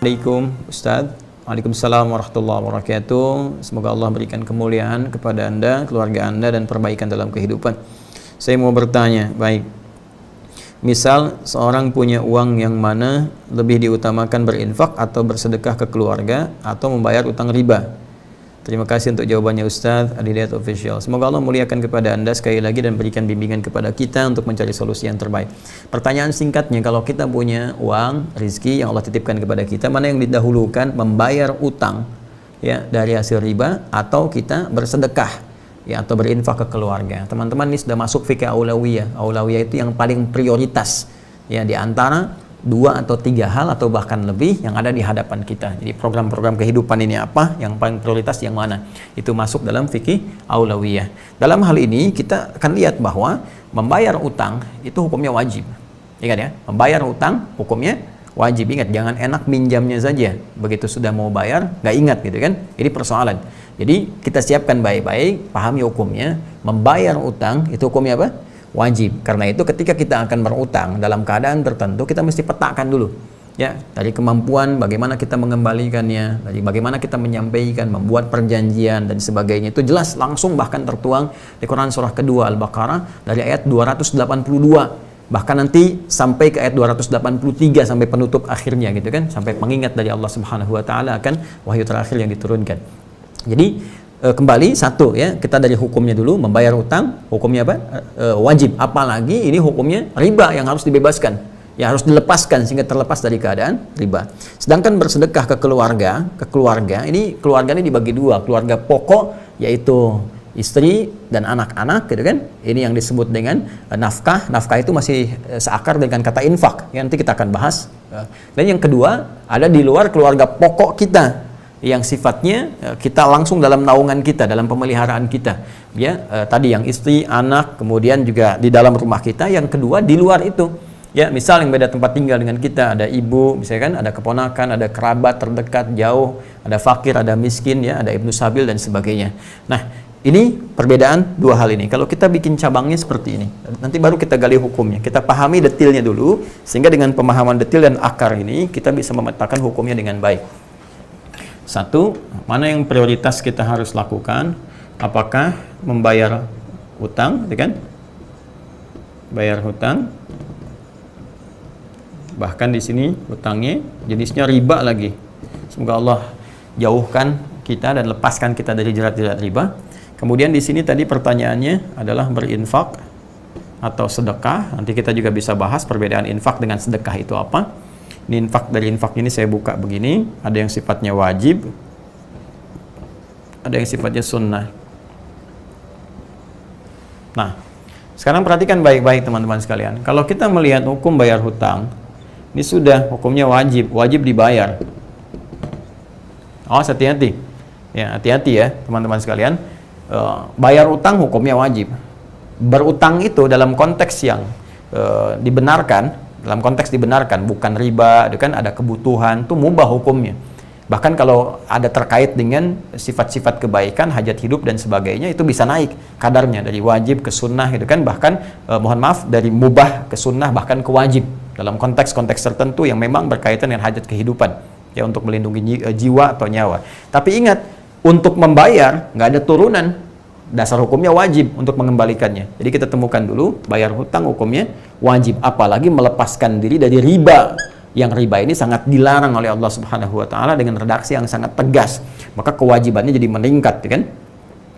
Assalamualaikum Ustadz. Waalaikumsalam warahmatullahi wabarakatuh. Semoga Allah berikan kemuliaan kepada Anda, keluarga Anda, dan perbaikan dalam kehidupan. Saya mau bertanya, baik, misal seorang punya uang yang mana lebih diutamakan berinfak atau bersedekah ke keluarga atau membayar utang riba? Terima kasih untuk jawabannya Ustadz Adidayat Official. Semoga Allah muliakan kepada Anda sekali lagi dan berikan bimbingan kepada kita untuk mencari solusi yang terbaik. Pertanyaan singkatnya, kalau kita punya uang, rizki yang Allah titipkan kepada kita, mana yang didahulukan, membayar utang ya dari hasil riba atau kita bersedekah ya atau berinfak ke keluarga? Teman-teman, ini sudah masuk fikih aulawiyah. Aulawiyah itu yang paling prioritas ya di antara 2 atau 3 hal atau bahkan lebih yang ada di hadapan kita. Jadi program-program kehidupan ini apa, yang paling prioritas yang mana, itu masuk dalam fikih aulawiyah. Dalam hal ini kita akan lihat bahwa membayar utang itu hukumnya wajib. Ingat ya, membayar utang hukumnya wajib. Ingat, jangan enak minjamnya saja, begitu sudah mau bayar nggak ingat gitu kan. Ini persoalan. Jadi kita siapkan baik-baik, pahami hukumnya. Membayar utang itu hukumnya apa? Wajib. Karena itu ketika kita akan berutang dalam keadaan tertentu, kita mesti petakan dulu ya, dari kemampuan bagaimana kita mengembalikannya, dari bagaimana kita menyampaikan, membuat perjanjian dan sebagainya. Itu jelas langsung bahkan tertuang di Quran surah kedua Al-Baqarah dari ayat 282, bahkan nanti sampai ke ayat 283 sampai penutup akhirnya gitu kan, sampai pengingat dari Allah Subhanahu wa taala akan wahyu terakhir yang diturunkan. Jadi kembali satu ya, kita dari hukumnya dulu. Membayar utang hukumnya apa? Wajib. Apalagi ini hukumnya riba yang harus dibebaskan ya, harus dilepaskan sehingga terlepas dari keadaan riba. Sedangkan bersedekah ke keluarga ini, keluarga ini dibagi 2, keluarga pokok yaitu istri dan anak-anak gitu kan. Ini yang disebut dengan nafkah. Nafkah itu masih seakar dengan kata infak ya, nanti kita akan bahas. Dan yang kedua, ada di luar keluarga pokok kita yang sifatnya kita langsung dalam naungan kita, dalam pemeliharaan kita ya, tadi yang istri, anak, kemudian juga di dalam rumah kita. Yang kedua di luar itu ya, misal yang beda tempat tinggal dengan kita, ada ibu misalkan, ada keponakan, ada kerabat terdekat jauh, ada fakir, ada miskin ya, ada ibnu sabil dan sebagainya. Nah, ini perbedaan 2 hal ini. Kalau kita bikin cabangnya seperti ini, nanti baru kita gali hukumnya, kita pahami detailnya dulu, sehingga dengan pemahaman detail dan akar ini kita bisa memetakan hukumnya dengan baik. Satu, mana yang prioritas kita harus lakukan? Apakah membayar utang, kan? Bayar hutang. Bahkan di sini hutangnya jenisnya riba lagi. Semoga Allah jauhkan kita dan lepaskan kita dari jerat-jerat riba. Kemudian di sini tadi pertanyaannya adalah berinfak atau sedekah. Nanti kita juga bisa bahas perbedaan infak dengan sedekah itu apa. Ini infak, dari infak ini saya buka begini, ada yang sifatnya wajib, ada yang sifatnya sunnah. Nah, sekarang perhatikan baik-baik teman-teman sekalian. Kalau kita melihat hukum bayar hutang, ini sudah hukumnya wajib, wajib dibayar. Awas, hati-hati. Ya, hati-hati ya teman-teman sekalian. Bayar utang hukumnya wajib. Berutang itu dalam konteks yang dibenarkan, dalam konteks dibenarkan, bukan riba, itu kan ada kebutuhan, itu mubah hukumnya. Bahkan kalau ada terkait dengan sifat-sifat kebaikan, hajat hidup dan sebagainya, itu bisa naik kadarnya dari wajib ke sunnah gitu kan, bahkan mohon maaf, dari mubah ke sunnah bahkan ke wajib dalam konteks-konteks tertentu yang memang berkaitan dengan hajat kehidupan ya, untuk melindungi jiwa atau nyawa. Tapi ingat, untuk membayar nggak ada turunan, dasar hukumnya wajib untuk mengembalikannya. Jadi kita temukan dulu, bayar hutang hukumnya wajib, apalagi melepaskan diri dari riba, yang riba ini sangat dilarang oleh Allah Subhanahu wa taala dengan redaksi yang sangat tegas. Maka kewajibannya jadi meningkat kan?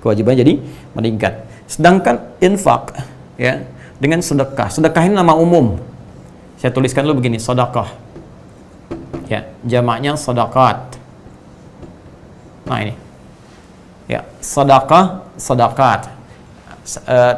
Kewajibannya jadi meningkat. Sedangkan infak ya, dengan sedekah. Sedekah ini nama umum. Saya tuliskan dulu begini, sedekah. Ya, jamaknya sedekah. Nah, ini. Ya, sedekah, sedekah.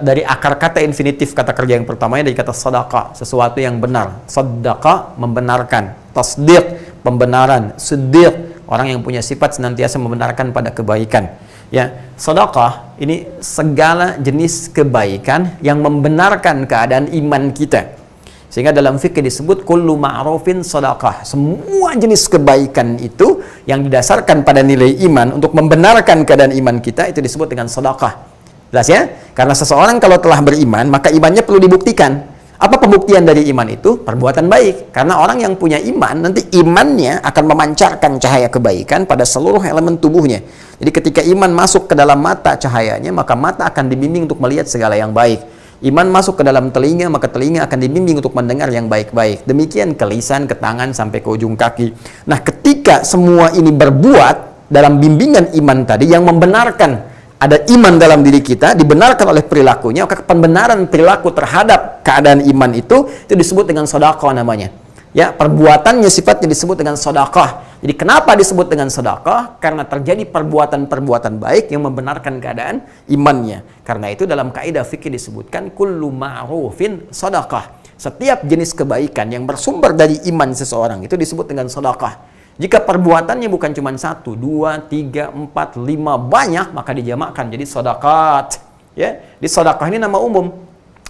Dari akar kata infinitif kata kerja yang pertamanya dari kata sedekah, sesuatu yang benar. Sedekah membenarkan, tasdiq pembenaran, siddiq orang yang punya sifat senantiasa membenarkan pada kebaikan. Ya, sedekah ini segala jenis kebaikan yang membenarkan keadaan iman kita. Sehingga dalam fikih disebut kullu ma'rufin sedekah. Semua jenis kebaikan itu yang didasarkan pada nilai iman untuk membenarkan keadaan iman kita, itu disebut dengan sedekah. Jelas ya? Karena seseorang kalau telah beriman, maka imannya perlu dibuktikan. Apa pembuktian dari iman itu? Perbuatan baik. Karena orang yang punya iman, nanti imannya akan memancarkan cahaya kebaikan pada seluruh elemen tubuhnya. Jadi ketika iman masuk ke dalam mata cahayanya, maka mata akan dibimbing untuk melihat segala yang baik. Iman masuk ke dalam telinga, maka telinga akan dibimbing untuk mendengar yang baik-baik. Demikian ke lisan, ke tangan, sampai ke ujung kaki. Nah, ketika semua ini berbuat dalam bimbingan iman tadi yang membenarkan ada iman dalam diri kita, dibenarkan oleh perilakunya, maka pembenaran perilaku terhadap keadaan iman itu disebut dengan sedekah namanya. Ya, perbuatannya sifatnya disebut dengan sedekah. Jadi kenapa disebut dengan sedekah? Karena terjadi perbuatan-perbuatan baik yang membenarkan keadaan imannya. Karena itu dalam kaidah fikih disebutkan kullu ma'rufin sedekah. Setiap jenis kebaikan yang bersumber dari iman seseorang itu disebut dengan sedekah. Jika perbuatannya bukan cuma 1, 2, 3, 4, 5 banyak, maka dijamakkan jadi sedekah. Ya, di sedekah ini nama umum.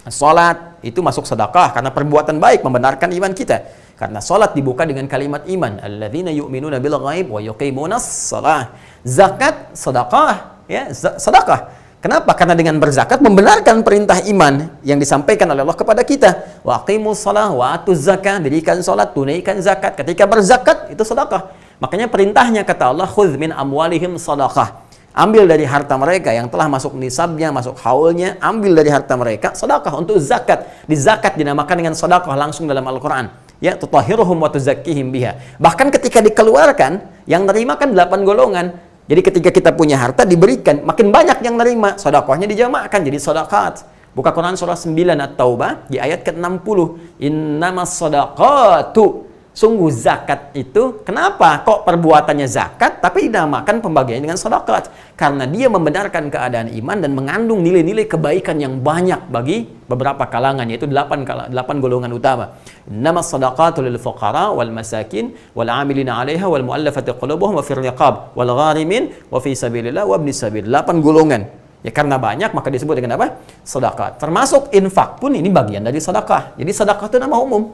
Salat itu masuk sedekah karena perbuatan baik membenarkan iman kita. Karena salat dibuka dengan kalimat iman, alladzina yu'minuna bil ghaib wa yuqimunas shalah. Zakat sedekah, ya, sedekah. Kenapa? Karena dengan berzakat membenarkan perintah iman yang disampaikan oleh Allah kepada kita. Wa aqimus shalah wa atuz zakah, dirikan salat, tunaikan zakat. Ketika berzakat itu sedekah. Makanya perintahnya kata Allah, khudz min amwalihim sadaqah. Ambil dari harta mereka yang telah masuk nisabnya, masuk haulnya, ambil dari harta mereka sedekah untuk zakat. Di zakat dinamakan dengan sedekah langsung dalam Al-Qur'an. Ya, tutahhiruhum wa tuzakkihim biha. Bahkan ketika dikeluarkan, yang nerima kan 8 golongan. Jadi ketika kita punya harta diberikan, makin banyak yang nerima, sedekahnya dijamakkan jadi sedekah. Buka Quran surah 9 At-Taubah di ayat ke-60. Innamas shadaqatu. Sungguh zakat itu, kenapa kok perbuatannya zakat tapi dinamakan pembagiannya dengan sedekah? Karena dia membenarkan keadaan iman dan mengandung nilai-nilai kebaikan yang banyak bagi beberapa kalangan, yaitu 8 golongan utama. Innamas shadaqatu lil fuqara wal masakin wal 'amilina 'alaiha wal mu'allafati qulubuhum wa fir riqab wal gharimin wa fi sabilillah wa ibnis sabil. 8 golongan. Ya, karena banyak maka disebut dengan apa? Sedekah. Termasuk infak pun ini bagian dari sedekah. Jadi sedekah itu nama umum.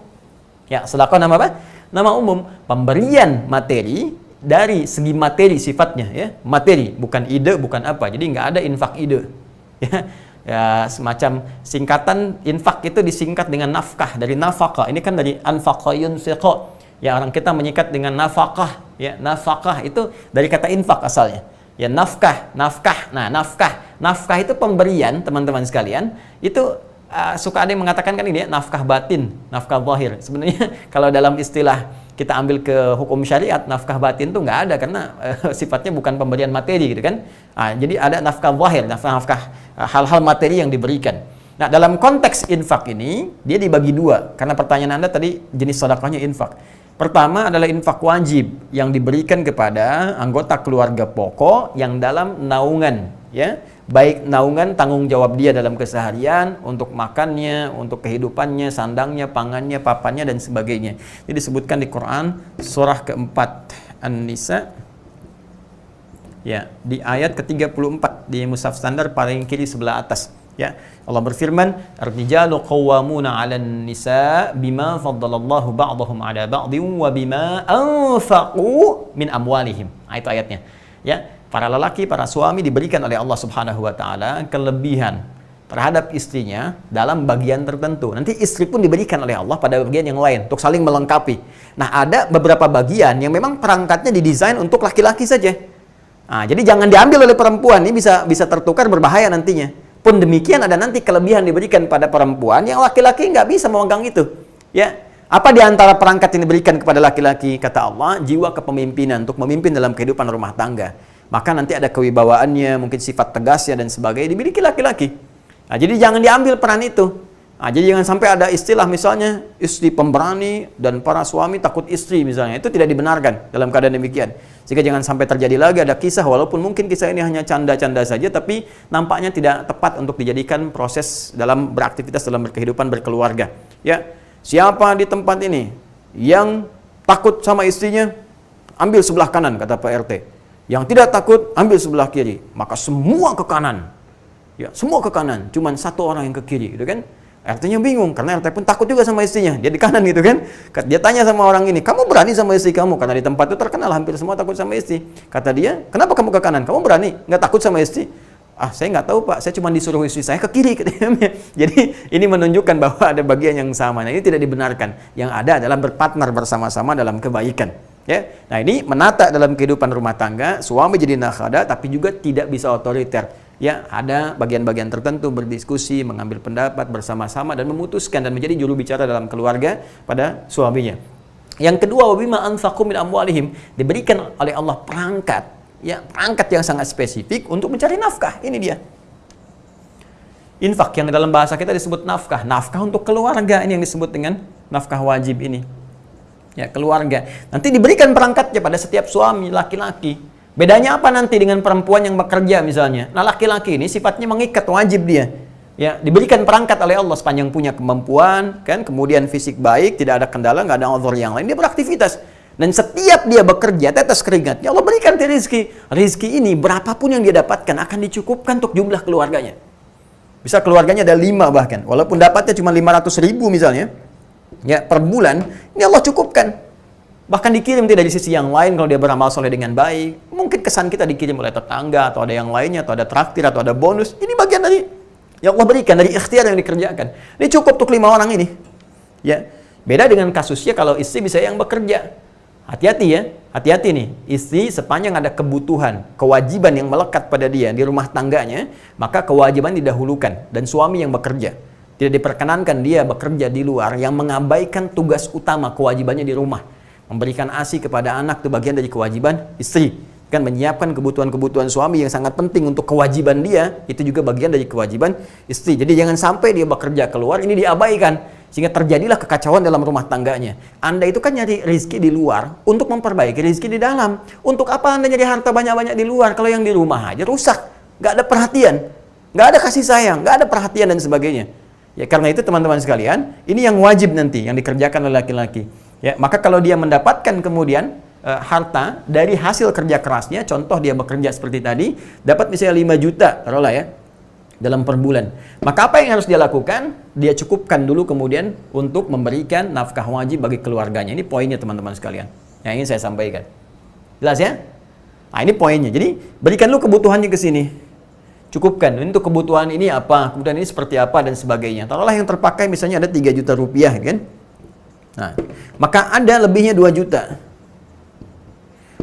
Ya, sedekah nama apa? Nama umum. Pemberian materi dari segi materi sifatnya, ya. Materi, bukan ide, bukan apa. Jadi nggak ada infak ide. Ya, ya, semacam singkatan infak itu disingkat dengan nafkah, dari nafkah. Ini kan dari anfaqa yunfiqu. Ya, orang kita menyikat dengan nafkah. Ya, nafkah itu dari kata infak asalnya. Ya, nafkah. Nah, nafkah itu pemberian, teman-teman sekalian. Itu suka ada yang mengatakan kan ini ya, nafkah batin, nafkah zahir. Sebenarnya kalau dalam istilah kita ambil ke hukum syariat, nafkah batin tuh nggak ada karena sifatnya bukan pemberian materi gitu kan. Jadi ada nafkah zahir, nafkah hal-hal materi yang diberikan. Nah, dalam konteks infak ini dia dibagi dua karena pertanyaan Anda tadi jenis sedekahnya infak. Pertama adalah infak wajib yang diberikan kepada anggota keluarga pokok yang dalam naungan, ya. Baik naungan tanggung jawab dia dalam keseharian, untuk makannya, untuk kehidupannya, sandangnya, pangannya, papannya, dan sebagainya. Ini disebutkan di Quran, surah keempat An-Nisa, ya, di ayat ke-34, di mushaf standar paling kiri sebelah atas. Ya, Allah berfirman, "Ar-rijalu qawwamuna 'alan nisa bima faddalallahu ba'dahum 'ala ba'din wa bima anfaqu min amwalihim." Itu ayatnya. Ya, para lelaki, para suami diberikan oleh Allah Subhanahu wa taala kelebihan terhadap istrinya dalam bagian tertentu. Nanti istri pun diberikan oleh Allah pada bagian yang lain untuk saling melengkapi. Nah, ada beberapa bagian yang memang perangkatnya didesain untuk laki-laki saja. Jadi jangan diambil oleh perempuan, ini bisa tertukar, berbahaya nantinya. Pun demikian ada nanti kelebihan diberikan pada perempuan yang laki-laki nggak bisa memegang itu. Ya, apa di antara perangkat yang diberikan kepada laki-laki? Kata Allah, jiwa kepemimpinan untuk memimpin dalam kehidupan rumah tangga. Maka nanti ada kewibawaannya, mungkin sifat tegasnya dan sebagainya dimiliki laki-laki. Jadi jangan diambil peran itu. Jadi jangan sampai ada istilah misalnya istri pemberani dan para suami takut istri misalnya. Itu tidak dibenarkan dalam keadaan demikian. Sehingga jangan sampai terjadi lagi ada kisah, walaupun mungkin kisah ini hanya canda-canda saja, tapi nampaknya tidak tepat untuk dijadikan proses dalam beraktivitas, dalam berkehidupan, berkeluarga. Ya, siapa di tempat ini yang takut sama istrinya, ambil sebelah kanan, kata Pak RT. Yang tidak takut, ambil sebelah kiri. Maka semua ke kanan. Ya, semua ke kanan. Cuman satu orang yang ke kiri, gitu kan? RT-nya bingung, karena RT pun takut juga sama istrinya. Dia di kanan gitu kan. Dia tanya sama orang ini, kamu berani sama istri kamu? Karena di tempat itu terkenal hampir semua takut sama istri. Kata dia, kenapa kamu ke kanan? Kamu berani? Nggak takut sama istri? Saya nggak tahu Pak, saya cuma disuruh istri saya ke kiri. Jadi ini menunjukkan bahwa ada bagian yang sama. Nah, ini tidak dibenarkan. Yang ada adalah berpartner bersama-sama dalam kebaikan. Ya, nah ini menata dalam kehidupan rumah tangga, suami jadi nakhoda, tapi juga tidak bisa otoriter. Ya, ada bagian-bagian tertentu berdiskusi, mengambil pendapat bersama-sama dan memutuskan dan menjadi juru bicara dalam keluarga pada suaminya. Yang kedua, wabima anfaqu min amwalihim, diberikan oleh Allah perangkat, ya, perangkat yang sangat spesifik untuk mencari nafkah. Ini dia. Infak yang dalam bahasa kita disebut nafkah. Nafkah untuk keluarga, ini yang disebut dengan nafkah wajib ini. Ya, keluarga. Nanti diberikan perangkatnya pada setiap suami laki-laki. Bedanya apa nanti dengan perempuan yang bekerja misalnya? Nah, laki-laki ini sifatnya mengikat, wajib dia. Ya, diberikan perangkat oleh Allah sepanjang punya kemampuan, kan, kemudian fisik baik, tidak ada kendala, nggak ada uzur yang lain, dia beraktivitas. Dan setiap dia bekerja, tetes keringatnya, Allah berikan dia rezeki. Rezeki ini berapapun yang dia dapatkan akan dicukupkan untuk jumlah keluarganya. Bisa keluarganya ada 5 bahkan, walaupun dapatnya cuma 500.000 misalnya, ya, per bulan, ini Allah cukupkan. Bahkan dikirim tidak dari sisi yang lain kalau dia beramal soleh dengan baik. Mungkin kesan kita dikirim oleh tetangga, atau ada yang lainnya, atau ada traktir, atau ada bonus. Ini bagian dari yang Allah berikan, dari ikhtiar yang dikerjakan. Ini cukup untuk 5 orang ini. Ya, beda dengan kasusnya kalau istri bisa yang bekerja. Hati-hati ya, hati-hati nih. Istri sepanjang ada kebutuhan, kewajiban yang melekat pada dia di rumah tangganya, maka kewajiban didahulukan dan suami yang bekerja. Tidak diperkenankan dia bekerja di luar yang mengabaikan tugas utama kewajibannya di rumah. Memberikan ASI kepada anak itu bagian dari kewajiban istri. Kan menyiapkan kebutuhan-kebutuhan suami yang sangat penting untuk kewajiban dia, itu juga bagian dari kewajiban istri. Jadi jangan sampai dia bekerja keluar, ini diabaikan. Sehingga terjadilah kekacauan dalam rumah tangganya. Anda itu kan nyari rezeki di luar untuk memperbaiki rezeki di dalam. Untuk apa Anda nyari harta banyak-banyak di luar kalau yang di rumah aja rusak? Nggak ada perhatian, nggak ada kasih sayang, nggak ada perhatian dan sebagainya. Ya, karena itu teman-teman sekalian, ini yang wajib nanti yang dikerjakan oleh laki-laki. Ya, maka kalau dia mendapatkan kemudian harta dari hasil kerja kerasnya, contoh dia bekerja seperti tadi, dapat misalnya 5 juta, taruhlah ya, dalam per bulan. Maka apa yang harus dia lakukan? Dia cukupkan dulu kemudian untuk memberikan nafkah wajib bagi keluarganya. Ini poinnya teman-teman sekalian, yang ingin saya sampaikan. Jelas ya? Nah, ini poinnya. Jadi, berikan dulu kebutuhannya ke sini. Cukupkan. Untuk kebutuhan ini apa, kemudian ini seperti apa, dan sebagainya. Taruhlah yang terpakai misalnya ada 3 juta rupiah, kan? Nah, maka ada lebihnya 2 juta.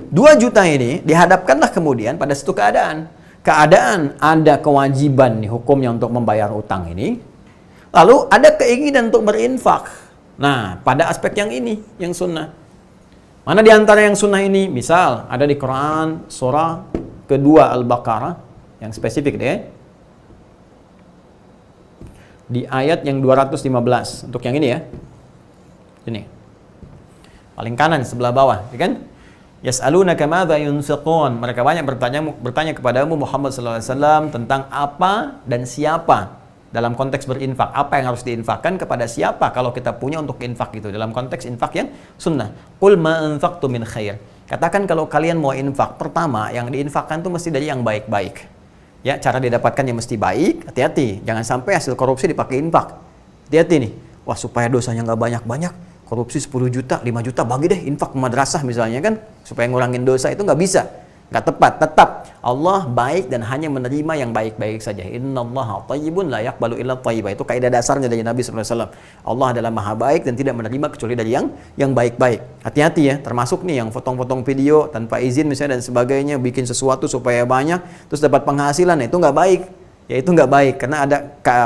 2 juta ini dihadapkanlah kemudian pada satu keadaan. Keadaan ada kewajiban nih hukumnya untuk membayar utang ini. Lalu ada keinginan untuk berinfak. Nah, pada aspek yang ini, yang sunnah. Mana di antara yang sunnah ini? Misal, ada di Quran surah kedua Al-Baqarah, yang spesifik deh. Di ayat yang 215. Untuk yang ini ya. Ini. Paling kanan sebelah bawah, ya kan? Yas'alunaka madza yunfiqun. Mereka banyak bertanya kepadamu Muhammad sallallahu alaihi wasallam tentang apa dan siapa dalam konteks berinfak. Apa yang harus diinfakkan kepada siapa kalau kita punya untuk infak itu dalam konteks infak yang sunnah. Qul ma anfaqtu min khair. Katakan kalau kalian mau infak, pertama yang diinfakkan itu mesti dari yang baik-baik. Ya, cara didapatkannya mesti baik. Hati-hati, jangan sampai hasil korupsi dipakai infak. Hati-hati nih. Wah, supaya dosanya nggak banyak-banyak, korupsi 10 juta, 5 juta bagi deh infak ke madrasah misalnya kan, supaya ngurangin dosa, itu nggak bisa, nggak tepat. Tetap Allah baik dan hanya menerima yang baik-baik saja. Innallaha thayyibun la yaqbalu illa thayyiba. Itu kaidah dasarnya dari Nabi SAW. Allah adalah maha baik dan tidak menerima kecuali dari yang baik-baik. Hati-hati ya, termasuk nih yang potong-potong video tanpa izin misalnya dan sebagainya, bikin sesuatu supaya banyak terus dapat penghasilan, itu nggak baik. Ya, itu nggak baik, karena ada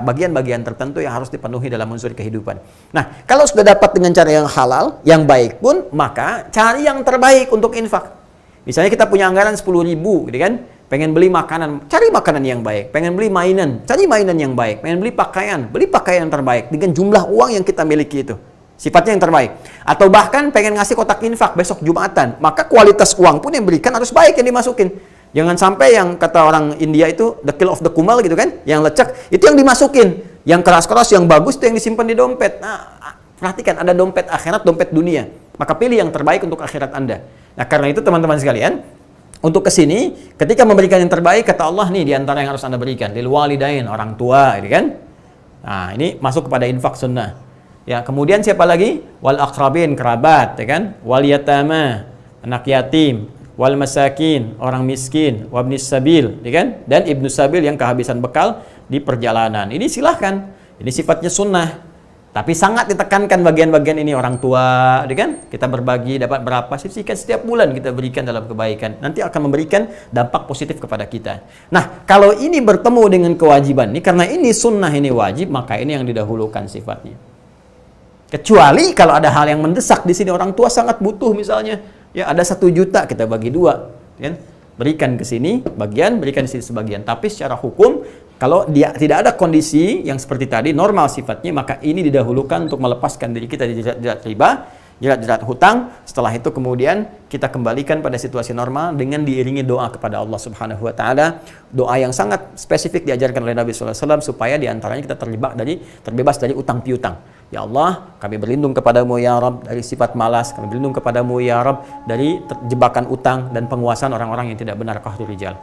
bagian-bagian tertentu yang harus dipenuhi dalam unsur kehidupan. Nah, kalau sudah dapat dengan cara yang halal, yang baik pun, maka cari yang terbaik untuk infak. Misalnya kita punya anggaran 10.000, gitu kan? Pengen beli makanan, cari makanan yang baik. Pengen beli mainan, cari mainan yang baik. Pengen beli pakaian yang terbaik dengan jumlah uang yang kita miliki itu. Sifatnya yang terbaik. Atau bahkan pengen ngasih kotak infak besok Jumatan, maka kualitas uang pun yang berikan harus baik yang dimasukin. Jangan sampai yang kata orang India itu the kill of the kumal gitu kan, yang lecek, itu yang dimasukin. Yang keras-keras, yang bagus itu yang disimpan di dompet. Nah, perhatikan, ada dompet akhirat, dompet dunia. Maka pilih yang terbaik untuk akhirat Anda. Nah, karena itu teman-teman sekalian, untuk kesini, ketika memberikan yang terbaik, kata Allah nih, di antara yang harus Anda berikan, lil walidain, orang tua, gitu kan. Nah, ini masuk kepada infak sunnah. Ya, kemudian siapa lagi? Wal aqrabin, kerabat, ya kan? Wal yatama, anak yatim. wal masakin, orang miskin, wabnis sabil, ya kan? Dan ibnu sabil yang kehabisan bekal di perjalanan. Ini silahkan. Ini sifatnya sunnah. Tapi sangat ditekankan bagian-bagian ini orang tua, ya kan? Kita berbagi dapat berapa, sisihkan setiap bulan kita berikan dalam kebaikan. Nanti akan memberikan dampak positif kepada kita. Nah, kalau ini bertemu dengan kewajiban ini, karena ini sunnah, ini wajib, maka ini yang didahulukan sifatnya. Kecuali kalau ada hal yang mendesak di sini, orang tua sangat butuh misalnya, ya ada 1 juta kita bagi 2, kan? Berikan ke sini bagian, berikan di sini sebagian. Tapi secara hukum, kalau dia tidak ada kondisi yang seperti tadi, normal sifatnya, maka ini didahulukan untuk melepaskan diri kita dari jerat riba, jerat hutang. Setelah itu kemudian kita kembalikan pada situasi normal dengan diiringi doa kepada Allah Subhanahu wa taala. Doa yang sangat spesifik diajarkan oleh Nabi sallallahu alaihi wasallam supaya diantaranya kita terbebas dari utang piutang. Ya Allah, kami berlindung kepadamu ya Rabb dari sifat malas, kami berlindung kepadamu ya Rabb dari jebakan utang dan penguasaan orang-orang yang tidak benar, qahrul rijal.